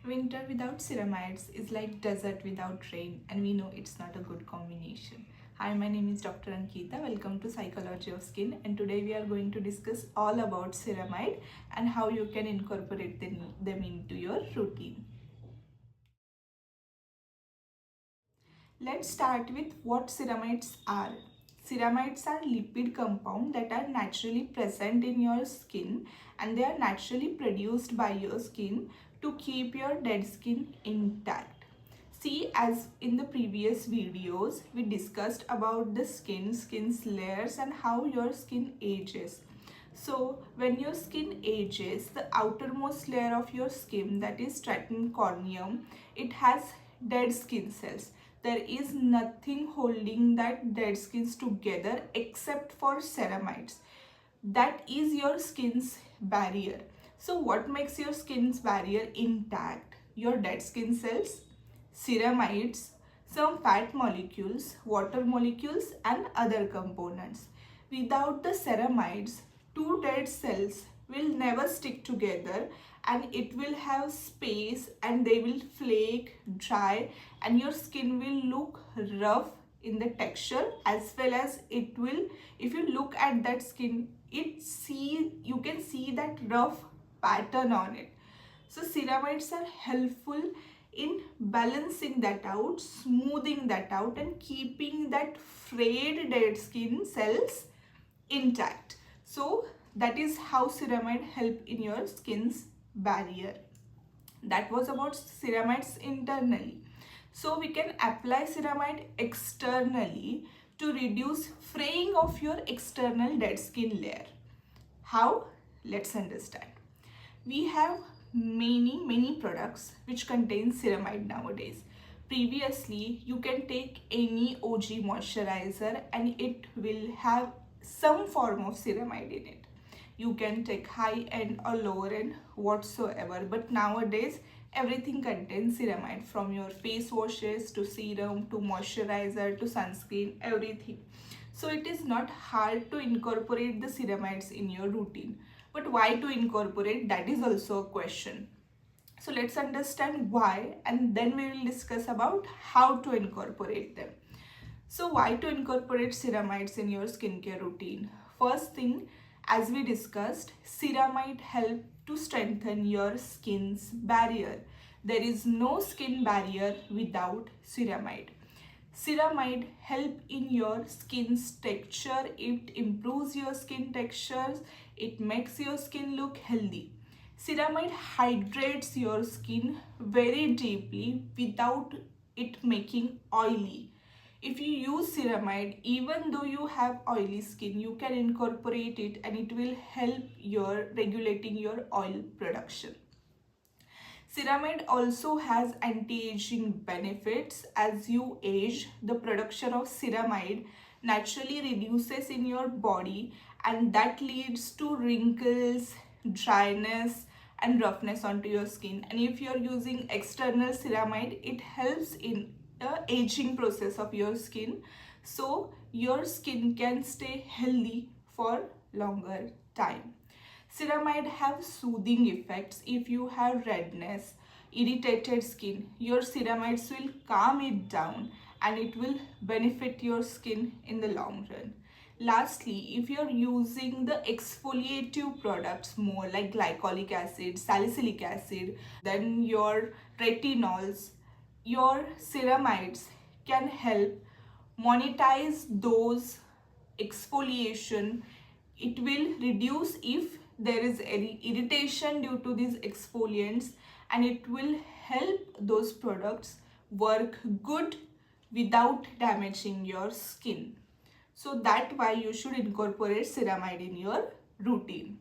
Winter without ceramides is like desert without rain, and we know it's not a good combination. Hi, my name is Dr. Ankita. Welcome to Psychology of Skin, and today we are going to discuss all about ceramide and how you can incorporate them into your routine. Let's start with what ceramides are. Ceramides are lipid compounds that are naturally present in your skin, and they are naturally produced by your skin to keep your dead skin intact. See, as in the previous videos, we discussed about the skin's layers and how your skin ages. So when your skin ages, the outermost layer of your skin, that is stratum corneum, it has dead skin cells. There is nothing holding that dead skins together except for ceramides. That is your skin's barrier. So what makes your skin's barrier intact? Your dead skin cells, ceramides, some fat molecules, water molecules, and other components. Without the ceramides, two dead cells will never stick together, and it will have space and they will flake, dry, and your skin will look rough in the texture, as well as it will, if you look at that skin, you can see that rough pattern on it. So ceramides are helpful in balancing that out, smoothing that out, and keeping that frayed dead skin cells intact. So that is how ceramide help in your skin's barrier. That was about ceramides internally. So we can apply ceramide externally to reduce fraying of your external dead skin layer. How? Let's understand. We have many products which contain ceramide nowadays. Previously, you can take any OG moisturizer and it will have some form of ceramide in it. You can take high end or lower end whatsoever, but nowadays everything contains ceramide, from your face washes to serum to moisturizer to sunscreen, everything. So it is not hard to incorporate the ceramides in your routine. But why to incorporate? That is also a question. So let's understand why, and then we will discuss about how to incorporate them. So why to incorporate ceramides in your skincare routine? First thing, as we discussed, ceramide help to strengthen your skin's barrier. There is no skin barrier without ceramide. Ceramide help in your skin's texture. It improves your skin textures. It makes your skin look healthy. Ceramide hydrates your skin very deeply without it making oily. If you use ceramide, even though you have oily skin, you can incorporate it and it will help your regulating your oil production. Ceramide also has anti-aging benefits. As you age, the production of ceramide naturally reduces in your body, and that leads to wrinkles, dryness, and roughness onto your skin. And if you're using external ceramide, it helps in the aging process of your skin, so your skin can stay healthy for longer time. Ceramide have soothing effects. If you have redness, irritated skin, your ceramides will calm it down and it will benefit your skin in the long run. Lastly, if you're using the exfoliative products more, like glycolic acid, salicylic acid, then your retinols, your ceramides can help monetize those exfoliation. It will reduce if there is any irritation due to these exfoliants, and it will help those products work good without damaging your skin. So that's why you should incorporate ceramide in your routine.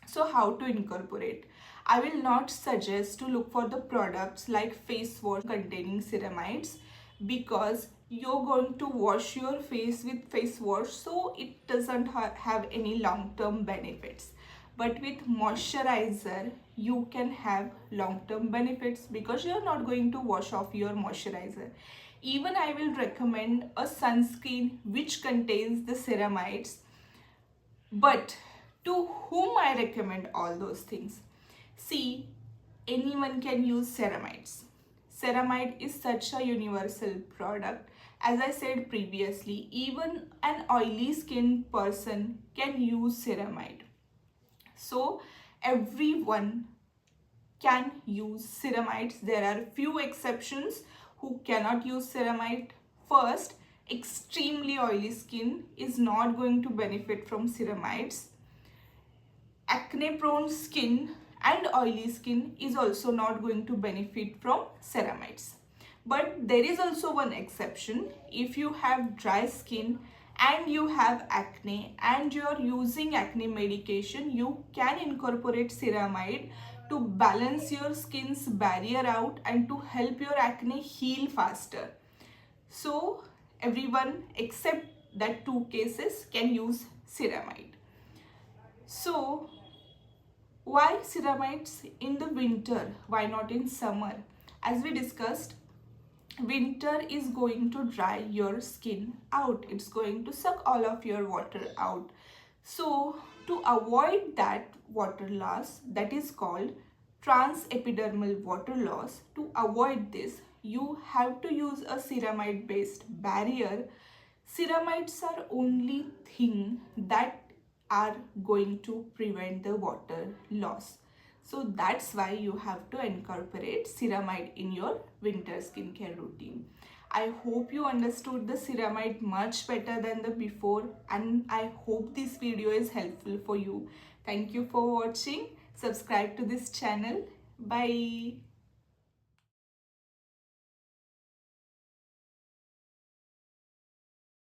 So how to incorporate? I will not suggest to look for the products like face wash containing ceramides, because you're going to wash your face with face wash, so it doesn't have any long-term benefits. But with moisturizer, you can have long-term benefits because you're not going to wash off your moisturizer. Even I will recommend a sunscreen which contains the ceramides. But to whom I recommend all those things? See, anyone can use ceramides. Ceramide is such a universal product. As I said previously, even an oily skin person can use ceramide. So everyone can use ceramides. There are few exceptions who cannot use ceramide. First, extremely oily skin is not going to benefit from ceramides. Acne prone skin and oily skin is also not going to benefit from ceramides. But there is also one exception. If you have dry skin and you have acne and you are using acne medication, you can incorporate ceramide to balance your skin's barrier out and to help your acne heal faster. So everyone except that two cases can use ceramide. So why ceramides in the winter? Why not in summer? As we discussed, winter is going to dry your skin out. It's going to suck all of your water out. So to avoid that water loss, that is called transepidermal water loss, to avoid this, you have to use a ceramide based barrier. Ceramides are only thing that are going to prevent the water loss. So that's why you have to incorporate ceramide in your winter skincare routine. I hope you understood the ceramide much better than the before, and I hope this video is helpful for you. Thank you for watching. Subscribe to this channel. Bye.